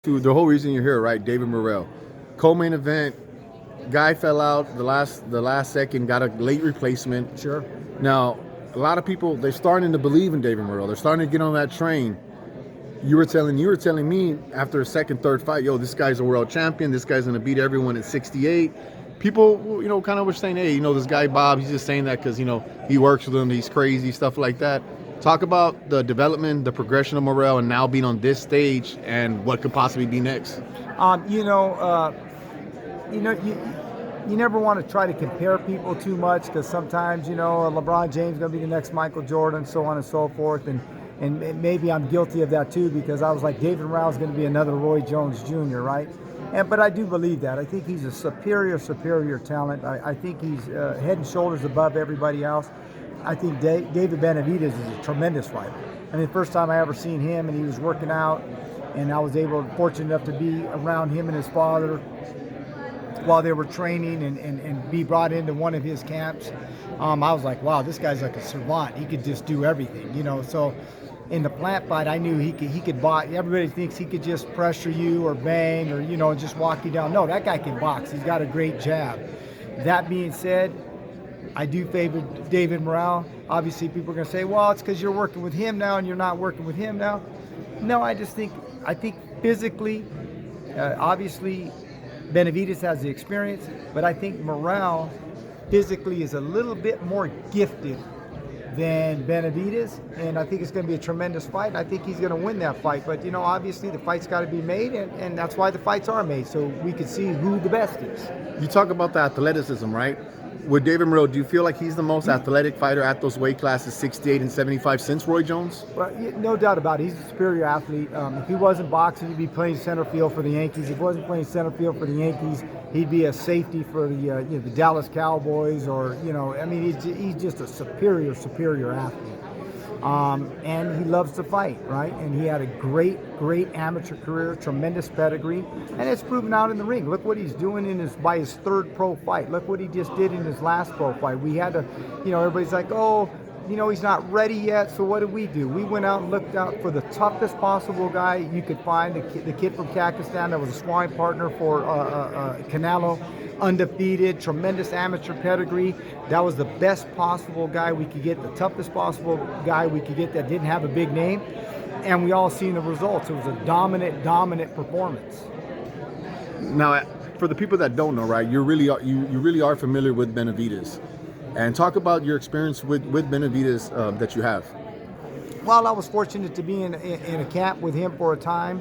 to the whole reason you're here, right? David Morrell, co-main event. Guy fell out the last second, got a late replacement. Sure. Now, a lot of people they're starting to believe in David Morrell. They're starting to get on that train. You were telling me after a second, third fight, yo, this guy's a world champion. This guy's gonna beat everyone at 68. People, kind of were saying, hey, this guy Bob, he's just saying that because he works with him. He's crazy, stuff like that. Talk about the development, the progression of Morrell, and now being on this stage, and what could possibly be next. Um, you know, uh, you know, you never want to try to compare people too much because sometimes LeBron James is going to be the next Michael Jordan, so on and so forth, and maybe I'm guilty of that too because I was like David Morrell is going to be another Roy Jones Jr., right? But I do believe that. I think he's a superior talent. I think he's head and shoulders above everybody else. I think David Benavidez is a tremendous fighter. I mean, the first time I ever seen him, and he was working out, and I was fortunate enough to be around him and his father while they were training and be brought into one of his camps. I was like, wow, this guy's like a savant. He could just do everything, So in the plant fight, I knew he could box. Everybody thinks he could just pressure you or bang or just walk you down. No, that guy can box. He's got a great jab. That being said, I do favor David Morrell. Obviously, people are going to say, well, it's because you're working with him now and you're not working with him now. No, I think physically, obviously, Benavidez has the experience, but I think Morrell physically is a little bit more gifted than Benavidez, and I think it's going to be a tremendous fight. I think he's going to win that fight, but obviously the fight's got to be made, and that's why the fights are made, so we can see who the best is. You talk about the athleticism, right? With David Morrell, do you feel like he's the most athletic fighter at those weight classes, 68 and 75, since Roy Jones? Well, no doubt about it. He's a superior athlete. If he wasn't boxing, he'd be playing center field for the Yankees. If he wasn't playing center field for the Yankees, he'd be a safety for the Dallas Cowboys, or he's just a superior athlete. And he loves to fight, right? And he had a great amateur career, tremendous pedigree, and it's proven out in the ring. Look what he's doing by his third pro fight. Look what he just did in his last pro fight. We had to, everybody's like, oh, he's not ready yet. So what did we do? We went out and looked out for the toughest possible guy you could find, the kid from Pakistan that was a sparring partner for Canelo. Undefeated, tremendous amateur pedigree. That was the best possible guy we could get, the toughest possible guy we could get that didn't have a big name. And we all seen the results. It was a dominant performance. Now, for the people that don't know, right, you really are familiar with Benavidez. And talk about your experience with Benavidez that you have. Well, I was fortunate to be in a camp with him for a time.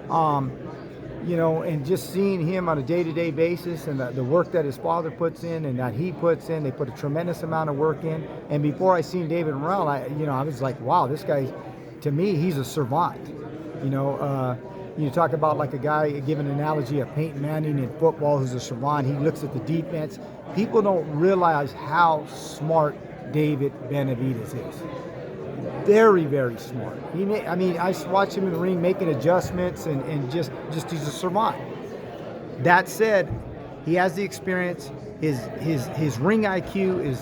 And just seeing him on a day-to-day basis and the work that his father puts in and that he puts in, they put a tremendous amount of work in. And before I seen David Morrell, I was like, wow, this guy, to me, he's a savant. You talk about like a guy, give an analogy of Peyton Manning in football who's a savant. He looks at the defense. People don't realize how smart David Benavidez is. Very smart. I watch him in the ring making adjustments and just he's a savant. That said, he has the experience. His ring IQ is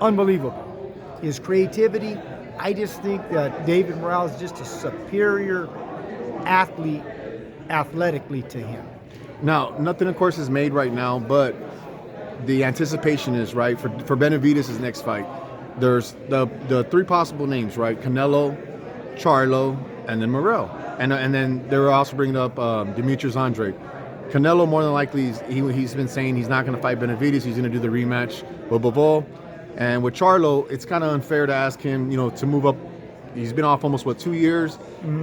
unbelievable. His creativity, I just think that David Morrell is just a superior athlete athletically to him. Now, nothing, of course, is made right now, but the anticipation is, right, for Benavidez' next fight. There's the three possible names, right? Canelo, Charlo, and then Morrell. And then they were also bringing up Demetrius Andre. Canelo, more than likely, he's been saying he's not going to fight Benavidez. He's going to do the rematch with Bivol. And with Charlo, it's kind of unfair to ask him, to move up. He's been off almost, 2 years,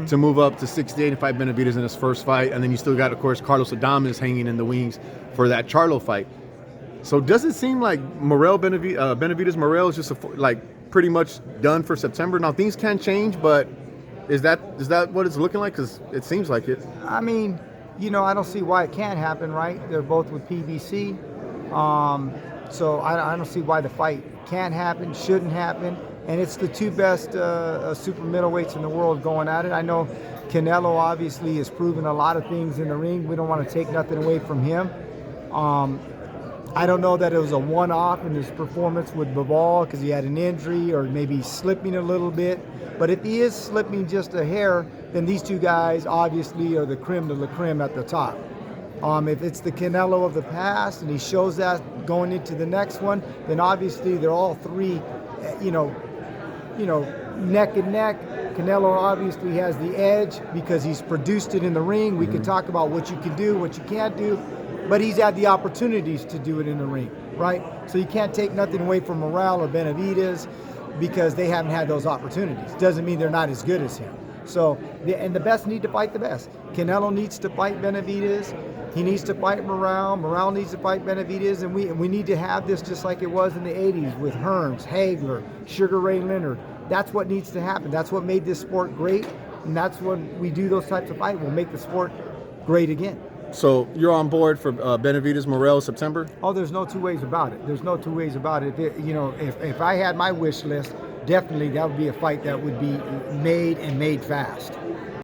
to move up to 68 and fight Benavidez in his first fight. And then you still got, of course, Carlos Adames hanging in the wings for that Charlo fight. So does it seem like Benavidez Morrell is just pretty much done for September? Now things can change, but is that what it's looking like? Because it seems like it. I don't see why it can't happen, right? They're both with PBC, so I don't see why the fight can't happen, shouldn't happen, and it's the two best super middleweights in the world going at it. I know Canelo obviously has proven a lot of things in the ring. We don't want to take nothing away from him. I don't know that it was a one-off in his performance with Bivol because he had an injury or maybe he's slipping a little bit. But if he is slipping just a hair, then these two guys obviously are the creme de la creme at the top. If it's the Canelo of the past and he shows that going into the next one, then obviously they're all three, neck and neck. Canelo obviously has the edge because he's produced it in the ring. We can talk about what you can do, what you can't do, but he's had the opportunities to do it in the ring, right? So you can't take nothing away from Morrell or Benavidez because they haven't had those opportunities. Doesn't mean they're not as good as him. So, and the best need to fight the best. Canelo needs to fight Benavidez. He needs to fight Morrell. Morrell needs to fight Benavidez. And we need to have this just like it was in the 80s with Hearns, Hagler, Sugar Ray Leonard. That's what needs to happen. That's what made this sport great. And that's when we do those types of fights. We'll make the sport great again. So you're on board for Benavidez Morrell September? Oh, there's no two ways about it. There's no two ways about it. If I had my wish list, definitely that would be a fight that would be made fast.